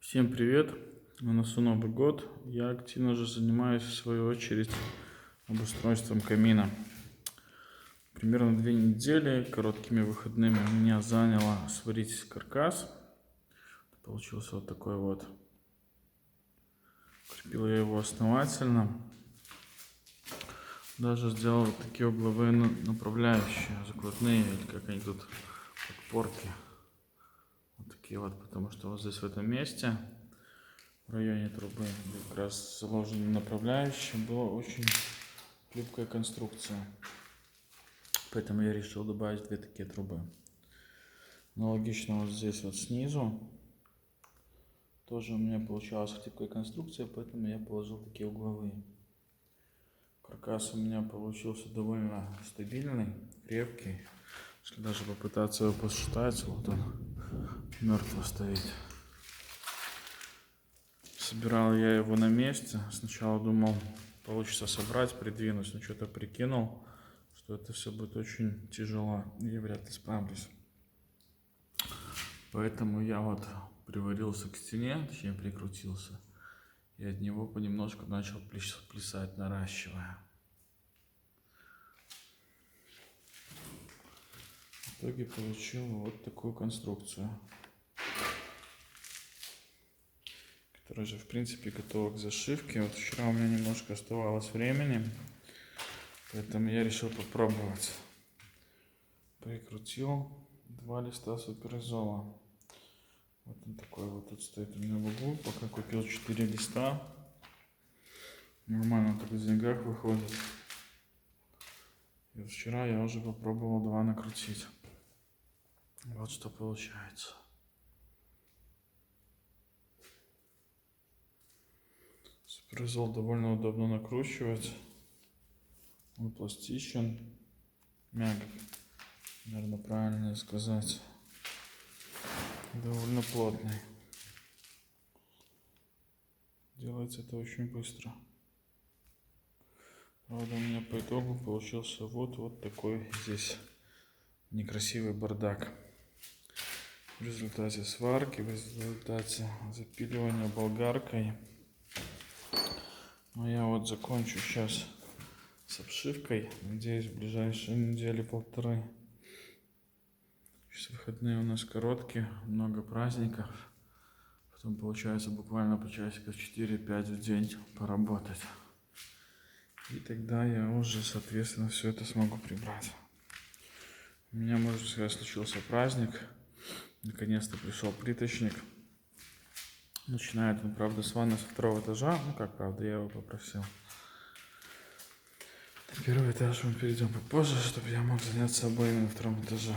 Всем привет! На носу Новый год. Я активно же занимаюсь, в свою очередь, обустройством камина. Примерно 2 недели короткими выходными у меня заняло сварить каркас. Получился вот такой вот. Крепил я его основательно. Даже сделал вот такие угловые направляющие, закрутные, или как они тут, подпорки. Вот такие вот, потому что вот здесь в этом месте, в районе трубы, где как раз заложены направляющие, была очень хлипкая конструкция. Поэтому я решил добавить 2 такие трубы. Аналогично вот здесь вот снизу. Тоже у меня получалась хлипкая конструкция, поэтому я положил такие угловые. Каркас у меня получился довольно стабильный, крепкий. Если даже попытаться его посчитать, вот он мертво стоит. Собирал я его на месте. Сначала думал, получится собрать, придвинуть, но что-то прикинул, что это все будет очень тяжело и вряд ли справлюсь. Поэтому я вот приварился к стене, точнее прикрутился, и от него понемножку начал плясать, наращивая. В итоге получил вот такую конструкцию, которая же в принципе готова к зашивке. Вот вчера у меня немножко оставалось времени, поэтому я решил попробовать. Прикрутил 2 листа суперизола. Вот он такой вот тут стоит у меня в углу. Пока купил 4 листа. Нормально так в деньгах выходит. И вот вчера я уже попробовал 2 накрутить. Вот что получается. Суперизол довольно удобно накручивать. Он пластичен, мягкий, наверное, правильно сказать. Довольно плотный. Делается это очень быстро. Правда, у меня по итогу получился вот такой здесь некрасивый бардак. В результате сварки, в результате запиливания болгаркой. Но я вот закончу сейчас с обшивкой. Надеюсь, в ближайшие недели-полторы. Сейчас выходные у нас короткие, много праздников. Потом получается буквально по часиков 4-5 в день поработать. И тогда я уже, соответственно, все это смогу прибрать. У меня, можно сказать, случился праздник. Наконец-то пришел плиточник. Начинает он, правда, с ванны со 2-го этажа. Ну как, правда, я его попросил. На 1-й этаж мы перейдем попозже, чтобы я мог заняться обоями на 2-м этаже.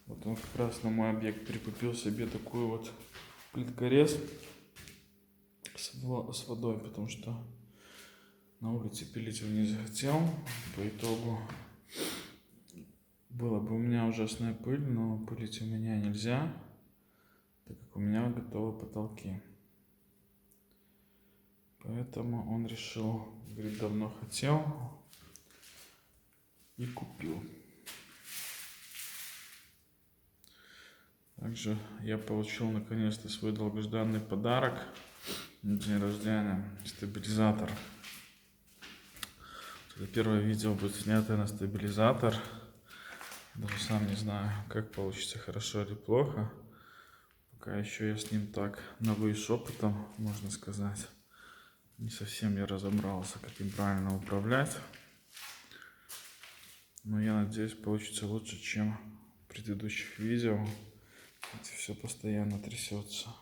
Вот он как раз на мой объект прикупил себе такую вот плиткорез с водой, потому что на улице пилить он не захотел. По итогу была бы у меня ужасная пыль, но пылить у меня нельзя, так как у меня готовы потолки. Поэтому он решил, говорит, давно хотел и купил. Также я получил наконец-то свой долгожданный подарок на день рождения — стабилизатор. Это первое видео будет снято на стабилизатор. Даже сам не знаю, как получится, хорошо или плохо. Пока еще я с ним так новый опытом, можно сказать. Не совсем я разобрался, как им правильно управлять. Но я надеюсь, получится лучше, чем в предыдущих видео, где все постоянно трясется.